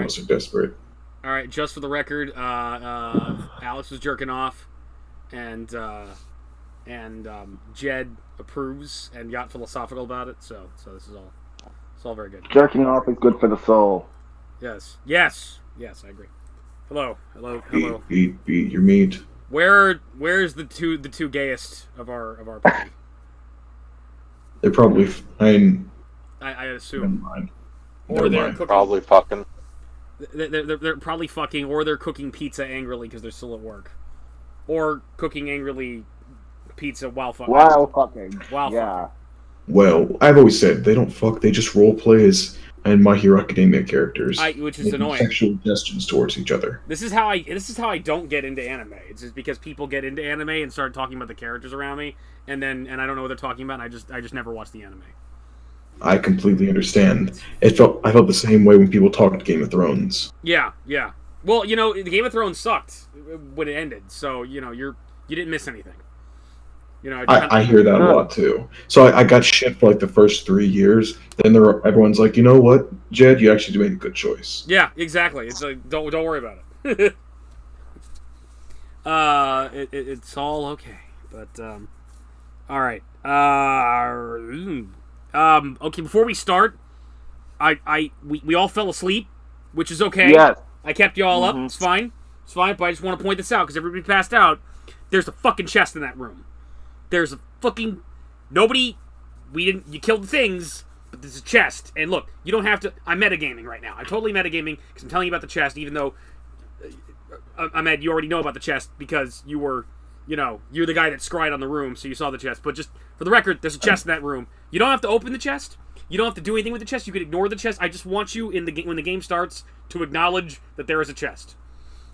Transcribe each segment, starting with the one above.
us are desperate. All right, just for the record, Alex was jerking off, and Jed approves and got philosophical about it. So this is all, it's all very good. Jerking off is good for the soul. Yes, yes, yes, I agree. Hello, hello, hello. Eat your meat. Where's the two gayest of our party? They're probably. I Never assume. mind. Or Never they're mind. cooking. Probably fucking. They're probably fucking, or they're cooking pizza angrily because they're still at work, or cooking angrily pizza while fucking. While fucking. While yeah. Well, I've always said they don't fuck. They just role play as and My Hero Academia characters, which is making annoying. sexual suggestions towards each other. This is how I don't get into anime. It's just because people get into anime and start talking about the characters around me, and I don't know what they're talking about. And I just never watch the anime. I completely understand. I felt the same way when people talked Game of Thrones. Yeah, yeah. Well, the Game of Thrones sucked when it ended, so you didn't miss anything. I hear that a lot too. So I got shit for like the first 3 years. Then everyone's like, you know what, Jed, you actually made a good choice. Yeah, exactly. It's like don't worry about it. It's all okay. But all right. Okay. Before we start, we all fell asleep, which is okay. Yes. I kept you all up. It's fine. It's fine. But I just want to point this out because everybody passed out. There's a fucking chest in that room. There's a fucking nobody. You killed the things, but there's a chest. And look, you don't have to. I'm metagaming right now. I'm totally metagaming because I'm telling you about the chest, even though Ahmed, you already know about the chest because you were, you're the guy that scried on the room, so you saw the chest. But just for the record, there's a chest in that room. You don't have to open the chest. You don't have to do anything with the chest. You can ignore the chest. I just want you when the game starts to acknowledge that there is a chest.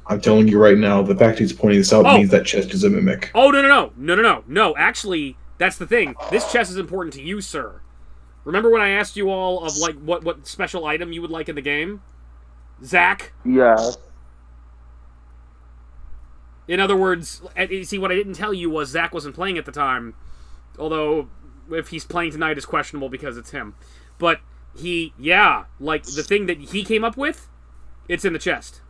I'm telling you right now, the fact he's pointing this out means that chest is a mimic. Oh, no. Actually, that's the thing. This chest is important to you, sir. Remember when I asked you all of, like, what special item you would like in the game? Zach? Yes. In other words, see, what I didn't tell you was Zach wasn't playing at the time. Although, if he's playing tonight, it's questionable because it's him. But the thing that he came up with, it's in the chest.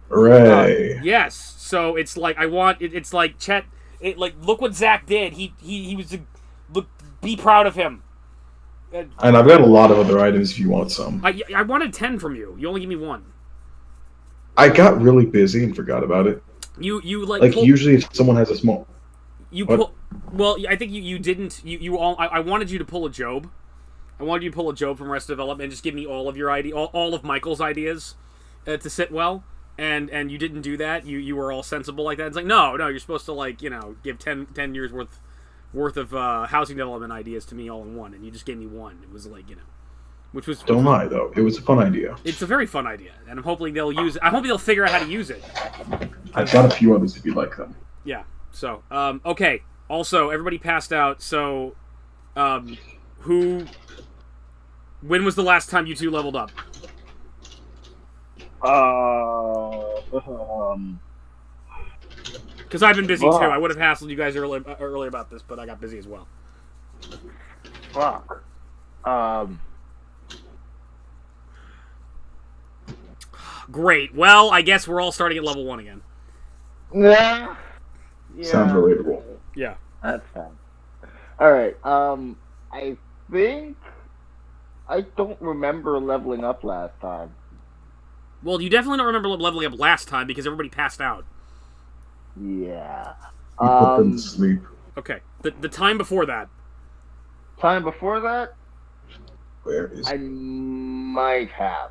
Hooray. Yes. So it's like it's like Chet. Look what Zach did. He was look. Be proud of him. And I've got a lot of other items if you want some. I wanted 10 from you. You only give me 1. I got really busy and forgot about it. You usually if someone has a small. Well, I think you didn't. I wanted you to pull a Job. I wanted you to pull a Job from Arrested Development and just give me all of your all of Michael's ideas to sit well. And you didn't do that. You were all sensible like that. It's like no, you're supposed to give 10 years worth of housing development ideas to me all in one, and you just gave me 1. It was which was don't lie though. It was a fun idea. It's a very fun idea, and I'm hoping they'll use it. I hope they'll figure out how to use it. I've got a few others if you'd like them. Yeah. So okay. Also, everybody passed out. So when was the last time you two leveled up? Because I've been busy too. I would have hassled you guys earlier about this, but I got busy as well. Fuck. Great. Well, I guess we're all starting at level 1 again. Yeah. Sounds relatable. Yeah. That's fine. Alright, I think I don't remember leveling up last time. Well, you definitely don't remember leveling up last time because everybody passed out. Yeah. You put them to sleep. Okay. The time before that. Time before that? Where is I might have.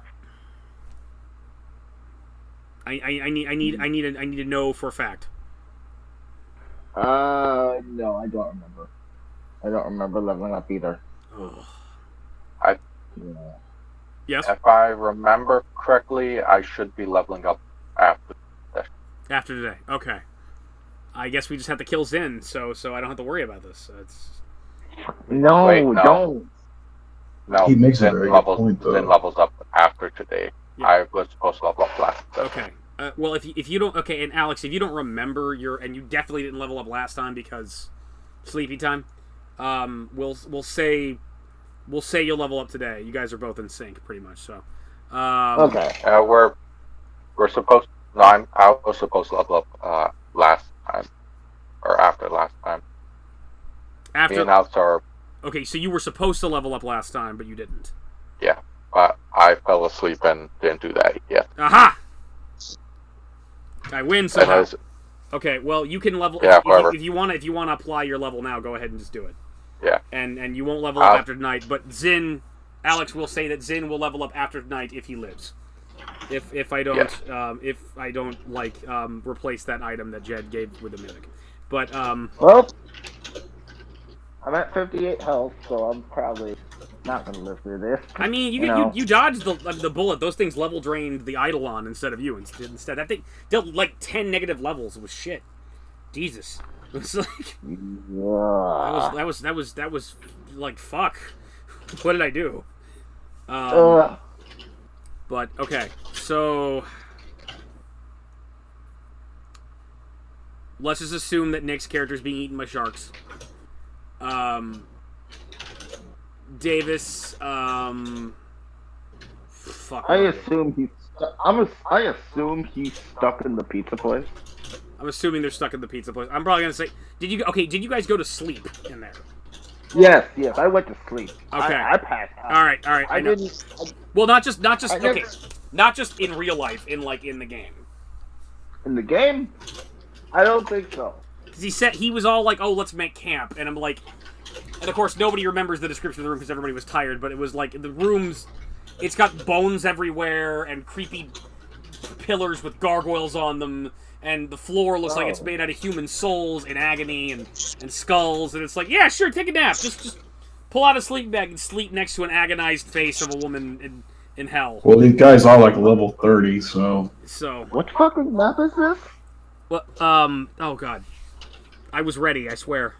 I need to know for a fact. No, I don't remember. I don't remember leveling up either. Oh. Yeah. Yes? If I remember correctly, I should be leveling up after this. After today. Okay. I guess we just have to kill Zin, so I don't have to worry about this. No, Wait, no. don't. No, He makes a Zin very good point, though. Zin levels up after today. Yeah. I was supposed to level up last. Okay. Well, if you don't... Okay, and Alex, if you don't remember and you definitely didn't level up last time because sleepy time, we'll say you'll level up today. You guys are both in sync, pretty much, so... Okay. We're supposed. No, I was supposed to level up last time, or after last time. After. Me and Alex are. Okay, so you were supposed to level up last time, but you didn't. Yeah, but I fell asleep and didn't do that yet. Aha! I win somehow. Okay, well you can level. Yeah, if you want to apply your level now, go ahead and just do it. Yeah. And you won't level up after tonight, but Alex will say that Zin will level up after tonight if he lives. If I don't replace that item that Jed gave with the mimic. But Well, I'm at 58 health, so I'm probably not gonna live through this. I mean, you dodged the bullet. Those things level drained the Eidolon instead of you. Instead, that thing dealt like 10 negative levels. It was shit. Jesus. It was like that was like fuck. What did I do? But okay, so let's just assume that Nick's character is being eaten by sharks. Davis, fuck. I assume he's stuck in the pizza place. I'm assuming they're stuck in the pizza place. I'm probably gonna say, did you guys go to sleep in there? Yes, I went to sleep. Okay. I passed out. All right. I didn't. Well, not just in real life, in the game. In the game? I don't think so. Because he said he was all like, "Oh, let's make camp," and I'm like, and of course nobody remembers the description of the room because everybody was tired. But it was like the rooms, it's got bones everywhere and creepy pillars with gargoyles on them. And the floor looks like it's made out of human souls in agony and skulls. And it's like, yeah, sure, take a nap. Just pull out a sleeping bag and sleep next to an agonized face of a woman in hell. Well, these guys are like level 30, so... What fucking map is this? Well, oh god. I was ready, I swear.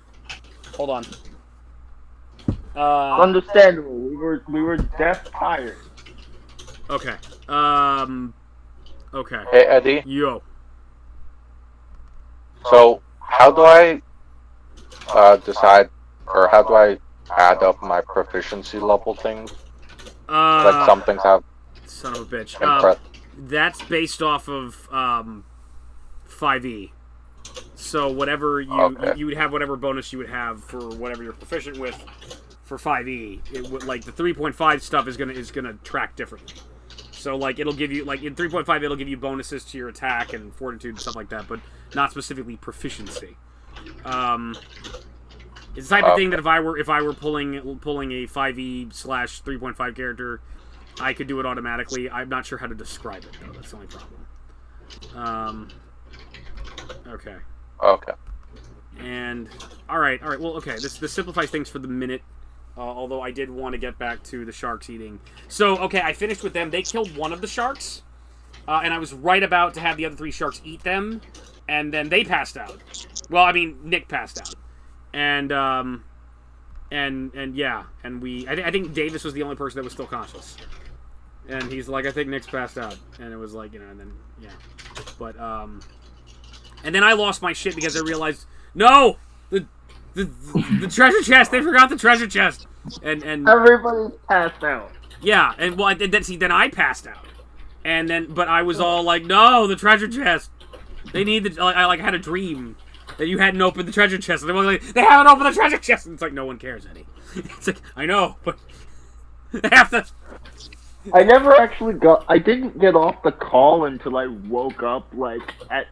Hold on. Understandable. We were death tired. Okay. Okay. Hey, Eddie. Yo. So, how do I decide, or how do I add up my proficiency level things? Like some things have... Son of a bitch. That's based off of 5e. So whatever you would have whatever bonus you would have for whatever you're proficient with for 5e. It would, like the 3.5 stuff is gonna track differently. So, like, it'll give you, like, in 3.5, it'll give you bonuses to your attack and fortitude and stuff like that, but not specifically proficiency. It's the type of thing that if I were pulling a 5e/3.5 character, I could do it automatically. I'm not sure how to describe it, though. That's the only problem. Okay. Okay. And, alright, well, okay, this simplifies things for the minute. Although I did want to get back to the sharks eating. So, okay, I finished with them. They killed one of the sharks. And I was right about to have the other 3 sharks eat them. And then they passed out. Well, I mean, Nick passed out. And yeah. And I think Davis was the only person that was still conscious. And he's like, I think Nick's passed out. And it was like, and then, yeah. But, and then I lost my shit because I realized, no! The treasure chest! They forgot the treasure chest! And everybody passed out. Yeah, and well, then I passed out. And then, but I was all like, no, the treasure chest! They need the, I had a dream that you hadn't opened the treasure chest. And they were like, they haven't opened the treasure chest! And it's like, no one cares, Eddie. It's like, I know, but they have to... I didn't get off the call until I woke up, like, at...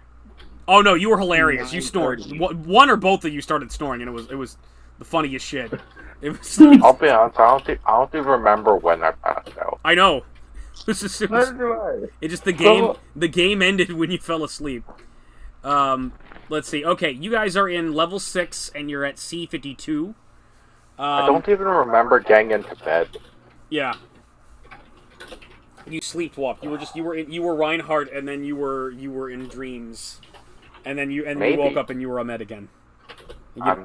Oh no, you were hilarious. You snored. One or both of you started snoring, and it was the funniest shit. It was. I'll be honest. I don't even remember when I passed out. I know. It just the game ended when you fell asleep. Let's see. Okay, you guys are in level 6, and you're at C52. I don't even remember getting into bed. Yeah. You sleepwalked. You were Reinhardt, and then you were in dreams. And then you woke up and you were Ahmed again.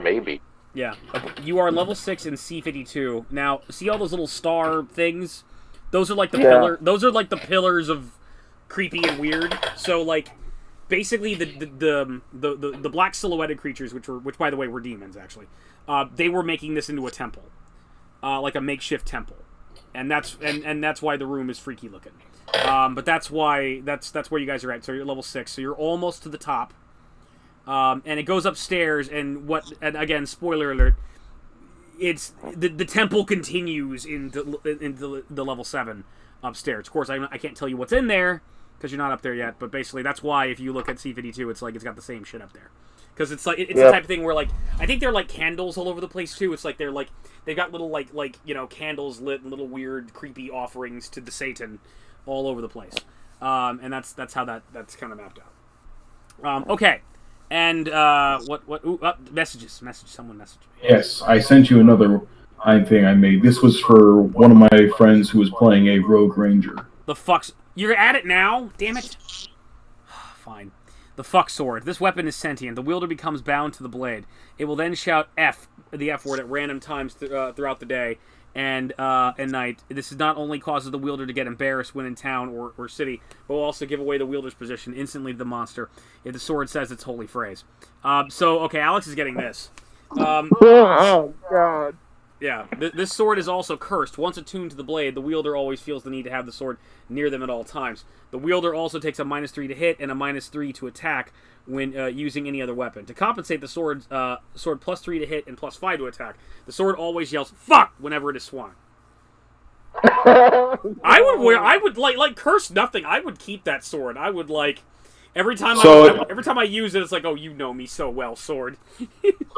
Maybe. Yeah. Okay. You are level 6 in C52. Now, see all those little star things? Those are like the those are like the pillars of creepy and weird. So like basically the black silhouetted creatures, which by the way were demons actually. They were making this into a temple. Like a makeshift temple. and that's why the room is freaky looking. But that's why that's where you guys are at. So you're level 6. So you're almost to the top. And it goes upstairs, and again, spoiler alert, it's the temple continues into the level 7 upstairs. Of course, I can't tell you what's in there because you're not up there yet. But basically, that's why if you look at C52, it's like it's got the same shit up there. Because it's like it's the type of thing where like I think they're like candles all over the place too. It's like they've got little like candles lit and little weird creepy offerings to the Satan all over the place. And that's how that's kind of mapped out. Okay. And messages. Someone messaged me. Yes, I sent you another thing I made. This was for one of my friends who was playing a rogue ranger. The fuck's... You're at it now? Damn it. Fine. The fuck sword. This weapon is sentient. The wielder becomes bound to the blade. It will then shout the F word at random times throughout the day and night. This not only causes the wielder to get embarrassed when in town or city, but will also give away the wielder's position instantly to the monster if the sword says its holy phrase. Okay, Alex is getting this. Oh, God. Yeah, this sword is also cursed. Once attuned to the blade, the wielder always feels the need to have the sword near them at all times. The wielder also takes a -3 to hit and a -3 to attack when using any other weapon. To compensate, the sword +3 to hit and +5 to attack. The sword always yells "fuck" whenever it is swung. I would like curse nothing. I would keep that sword. I would like every time I use it, it's like, oh, you know me so well, sword.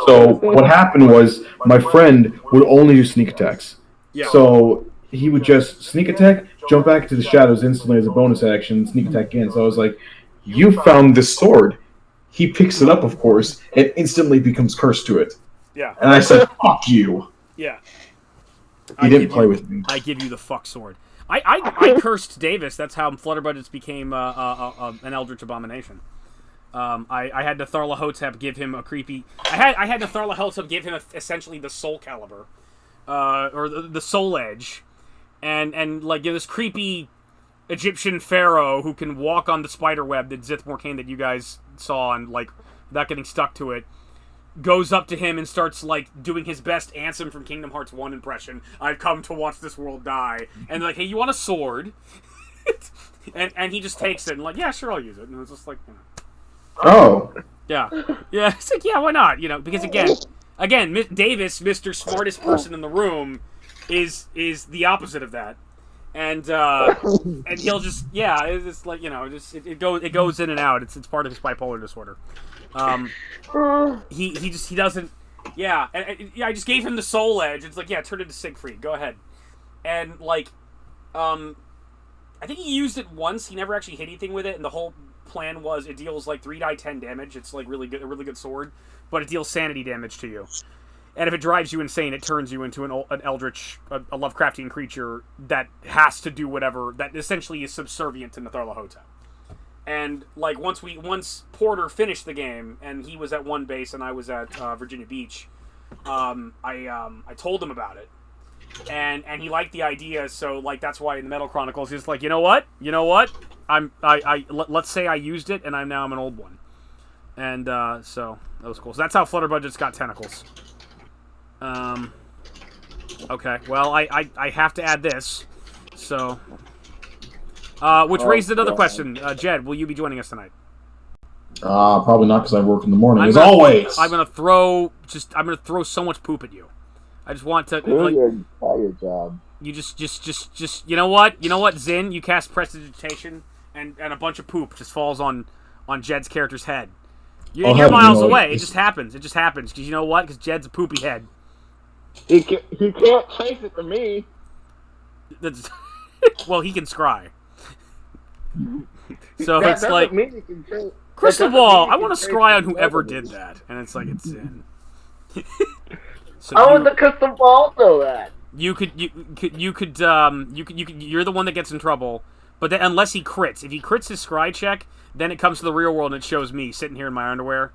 So what happened was my friend would only do sneak attacks. Yeah. So he would just sneak attack, jump back into the shadows instantly as a bonus action, sneak attack again. So I was like, You found this sword. He picks it up, of course, and instantly becomes cursed to it. Yeah. And I said, fuck you. Yeah. He didn't play with me. I give you the fuck sword. I cursed Davis. That's how Flutterbudgets became an Eldritch Abomination. I had Natharlahotep give him a creepy... I had Natharlahotep give him essentially the Soul Caliber. Or the Soul Edge. And like, this creepy Egyptian pharaoh who can walk on the spider web that Zith Morkane that you guys saw and, like, without getting stuck to it, goes up to him and starts, like, doing his best Ansem from Kingdom Hearts 1 impression. I've come to watch this world die. And they're like, hey, you want a sword? and he just takes it and, like, yeah, sure, I'll use it. And it was just like, you know. oh. Yeah. Yeah, it's like, yeah, why not? You know, because again, Davis, Mr. Smartest person in the room, is the opposite of that. And he'll just, yeah, it's just like, you know, it goes in and out. It's part of his bipolar disorder. He doesn't, yeah, and I just gave him the Soul Edge. It's like, yeah, turn it into Siegfried. Go ahead. And like, I think he used it once. He never actually hit anything with it, and the whole plan was it deals like 3 die 10 damage. It's like a really good sword, but it deals sanity damage to you. And if it drives you insane, it turns you into an eldritch, a Lovecraftian creature that has to do whatever, that essentially is subservient to Natharlahotep. And, like, once Porter finished the game, and he was at one base and I was at Virginia Beach, I told him about it. And he liked the idea, so, like, that's why in the Metal Chronicles, he's like, you know what? Let's say I used it, and I'm an old one. And, so, that was cool. So that's how Flutterbudgets got tentacles. Okay, well, I have to add this, so, which raises another question. Jed, will you be joining us tonight? Probably not, because I work in the morning, as always. I'm gonna throw so much poop at you. I just want to, like, your job. You just, you know what, Zin, you cast Prestidigitation, and a bunch of poop just falls on Jed's character's head. You're miles away, it just happens, because you know what, because Jed's a poopy head. He can't chase it to me. Well, he can scry. So it's like, crystal ball, I want to scry on whoever did that. And it's like, it's in. So I want the crystal ball though that. You're the one that gets in trouble. But then, unless he crits. If he crits his scry check, then it comes to the real world and it shows me sitting here in my underwear.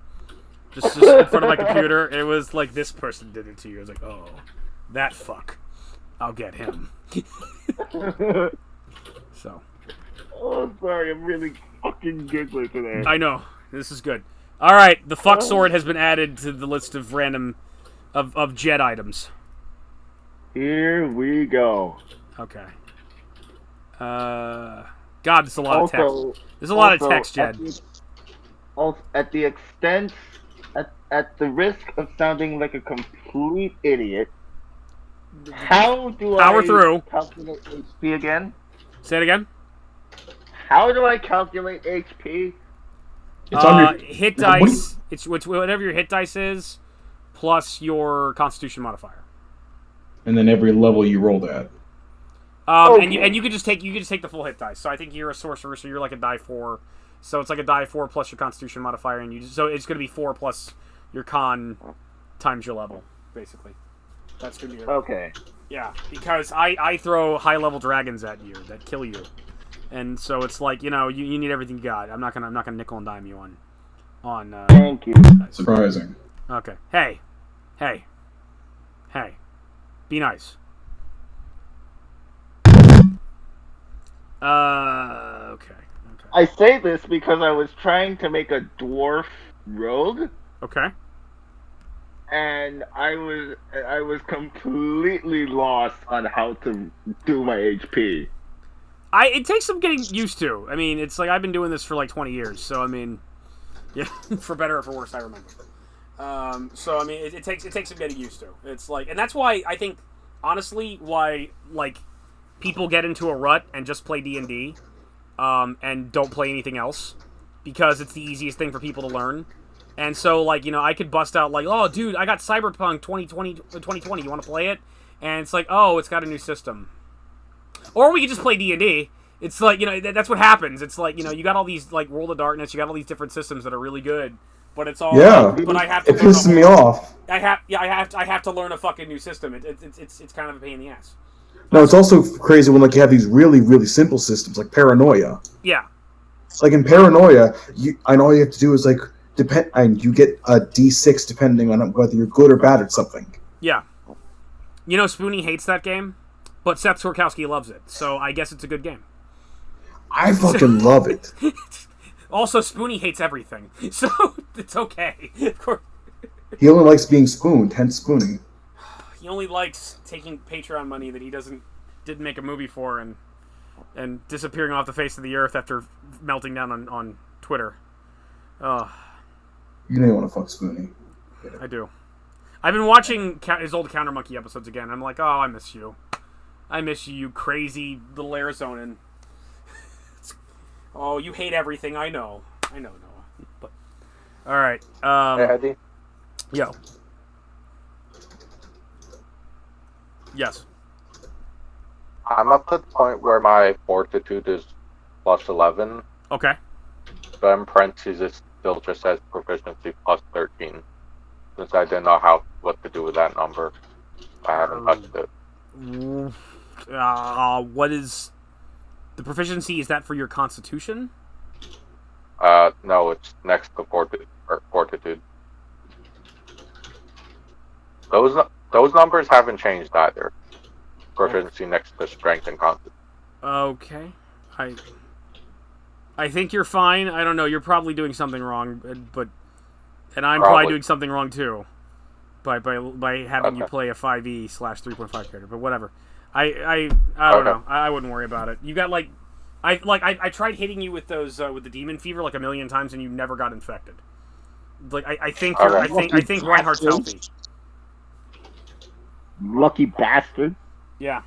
Just in front of my computer. It was like, this person did it to you. I was like, oh, that fuck. I'll get him. So. Oh, sorry, I'm really fucking giggling today. I know. This is good. Alright, the fuck sword has been added to the list of random, of Jed items. Here we go. Okay. God, there's a lot of text. There's a lot of text, Jed. At the extent, at the risk of sounding like a complete idiot, how do Power I through. calculate HP again? Say it again. How do I calculate HP? It's on your hit dice. It's whatever your hit dice is, plus your Constitution modifier. And then every level you roll that. Okay. And you could just take the full hit dice. So I think you're a sorcerer, so you're like a die 4. So it's like a die 4 plus your Constitution modifier, and so it's going to be 4 plus your Con times your level, basically. That's going to be okay. Yeah, because I throw high level dragons at you that kill you, and so it's like you need everything you got. I'm not gonna nickel and dime you on. Thank you. Surprising. Okay. Hey, be nice. Okay. I say this because I was trying to make a dwarf rogue. Okay. And I was completely lost on how to do my HP. It takes some getting used to. I mean, it's like I've been doing this for like 20 years, so I mean, yeah, for better or for worse, I remember. So I mean, it takes some getting used to. It's like, and that's why I think, honestly, why like people get into a rut and just play D&D, and don't play anything else, because it's the easiest thing for people to learn. And so, like, I could bust out, like, oh, dude, I got Cyberpunk 2020, you want to play it? And it's like, oh, it's got a new system. Or we could just play D&D. It's like, that's what happens. It's like, you got all these, like, World of Darkness, you got all these different systems that are really good, but it's all... Yeah, but I have to it pisses me off. I have to learn a fucking new system. It's kind of a pain in the ass. No, it's also crazy when, like, you have these really, really simple systems, like Paranoia. Yeah. Like, in Paranoia, and all you have to do is, like... and you get a D6 depending on whether you're good or bad at something. Yeah. Spoonie hates that game, but Seth Sorkowski loves it, so I guess it's a good game. I fucking love it. Also, Spoonie hates everything, so it's okay. Of course. He only likes being spooned, hence Spoonie. He only likes taking Patreon money that he didn't make a movie for and disappearing off the face of the earth after melting down on Twitter. You know you want to fuck Spoonie. I do. I've been watching his old Counter Monkey episodes again. I'm like, oh, I miss you. I miss you, you crazy little Arizonan. Oh, you hate everything. I know, Noah. But all right. Hey, Eddie. Yo. Yes. I'm at the point where my fortitude is plus 11. Okay. But in parentheses, it still just says proficiency plus 13. Since I didn't know what to do with that number, I haven't touched it. What is the proficiency? Is that for your Constitution? No, it's next to fortitude. Those numbers haven't changed either. Proficiency next to strength and constitution. Okay. I think you're fine. I don't know. You're probably doing something wrong, and I'm probably doing something wrong too, by having you play a 5e/3.5 character. But whatever. I don't know. I wouldn't worry about it. You got I tried hitting you with those with the demon fever like a million times, and you never got infected. Like I think Reinhardt's healthy. Lucky bastard. Yeah.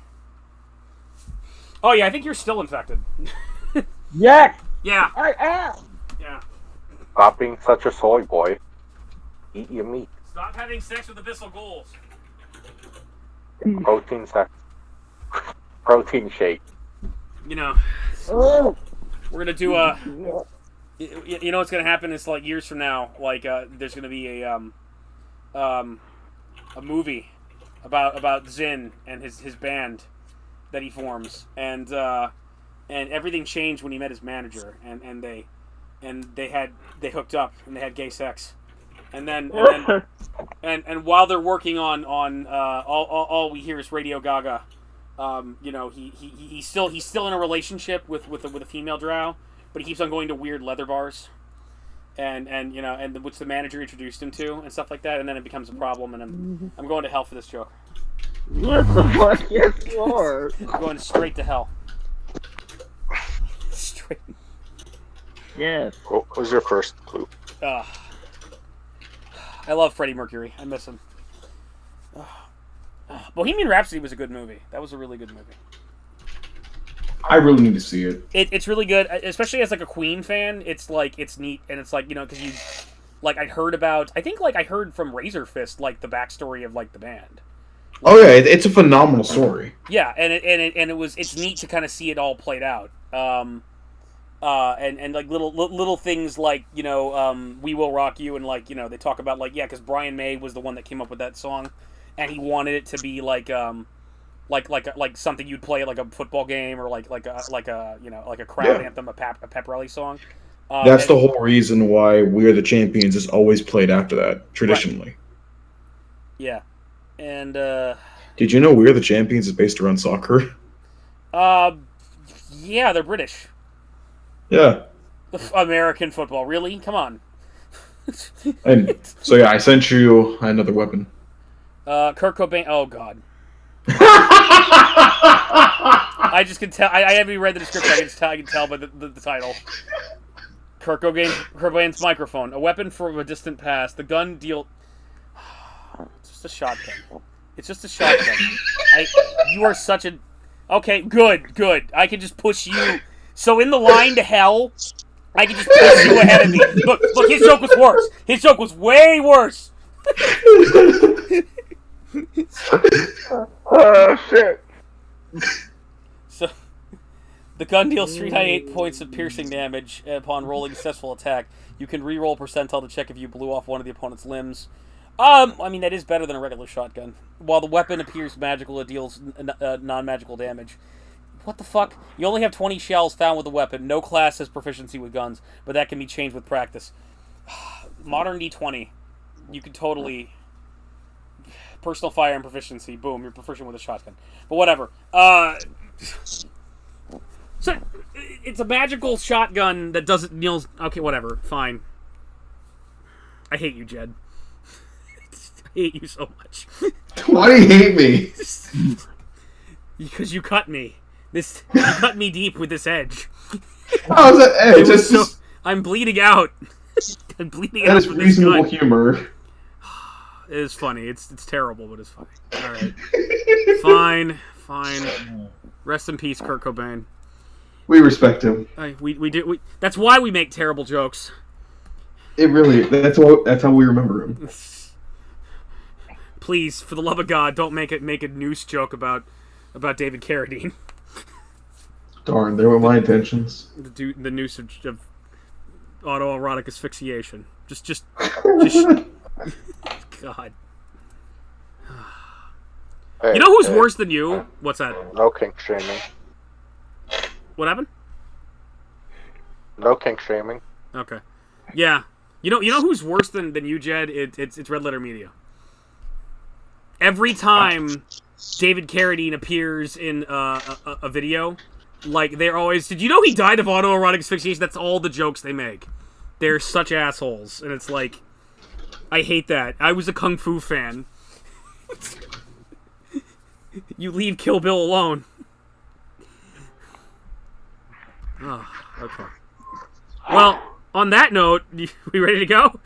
Oh yeah, I think you're still infected. Yes. Yeah. I am. Yeah. Stop being such a soy boy. Eat your meat. Stop having sex with abyssal ghouls. Protein sex. Protein shake. Oh. We're gonna do what's gonna happen is like years from now, like there's gonna be a movie about Zin and his band that he forms, and everything changed when he met his manager, and they hooked up and they had gay sex, and then while they're working on all we hear is Radio Gaga. He's still in a relationship with a female drow, but he keeps on going to weird leather bars, and which the manager introduced him to and stuff like that, and then it becomes a problem, and I'm going to hell for this joke. What the fuck? Yes, Lord. You're going straight to hell. Straight. Yes. What was your first clue? I love Freddie Mercury. I miss him. Bohemian Rhapsody was a good movie. That was a really good movie. I really need to see it. It's really good, especially as like a Queen fan. It's like it's neat, and it's like, you know, because you like I heard from Razor Fist like the backstory of like the band. Oh yeah, it's a phenomenal story. Yeah, and it's neat to kind of see it all played out. And like little things like, you know, We Will Rock You, and like, you know, they talk about like, yeah, because Brian May was the one that came up with that song, and he wanted it to be like something you'd play at like a football game, or like a you know, like a crowd anthem, a pep rally song. That's the whole reason why We're the Champions is always played after that traditionally. Right. Yeah, and did you know We're the Champions is based around soccer? Yeah, they're British. Yeah. American football, really? Come on. And so yeah, I sent you another weapon. Kurt Cobain. Oh God. I just can tell. I haven't even read the description. I can tell by the title. Kurt Cobain's microphone, a weapon from a distant past. The gun deal. It's just a shotgun. It's just a shotgun. You are such a. Okay, good. I can just push you. So in the line to hell, I can just push you ahead of me. Look, his joke was worse. His joke was way worse. Oh shit. So, the gun deals 3d8 points of piercing damage upon rolling a successful attack. You can re-roll percentile to check if you blew off one of the opponent's limbs. I mean, that is better than a regular shotgun. While the weapon appears magical, it deals non-magical damage. What the fuck? You only have 20 shells found with the weapon. No class has proficiency with guns, but that can be changed with practice. Modern D20. You could totally... Personal fire and proficiency. Boom, you're proficient with a shotgun. But whatever. So, it's a magical shotgun that doesn't... Okay, whatever. Fine. I hate you, Jed. I hate you so much. Why do you hate me? Because you cut me. You cut me deep with this edge. How's that edge? I'm bleeding out. I'm bleeding that out is with this reasonable gun. humor. It is funny. It's terrible, but it's funny. Alright. Fine. Rest in peace, Kurt Cobain. We respect him. We do. That's why we make terrible jokes. It really. That's how we remember him. Please, for the love of God, don't make a noose joke about David Carradine. Darn, they were my intentions. The noose of autoerotic asphyxiation. Just God. Hey, you know who's worse than you? What's that? No kink shaming. What happened? No kink shaming. Okay. Yeah. You know who's worse than you, Jed? It's Red Letter Media. Every time David Carradine appears in a video, like, they're always... Did you know he died of autoerotic asphyxiation? That's all the jokes they make. They're such assholes. And it's like... I hate that. I was a Kung Fu fan. You leave Kill Bill alone. Oh, okay. Well, on that note, we ready to go?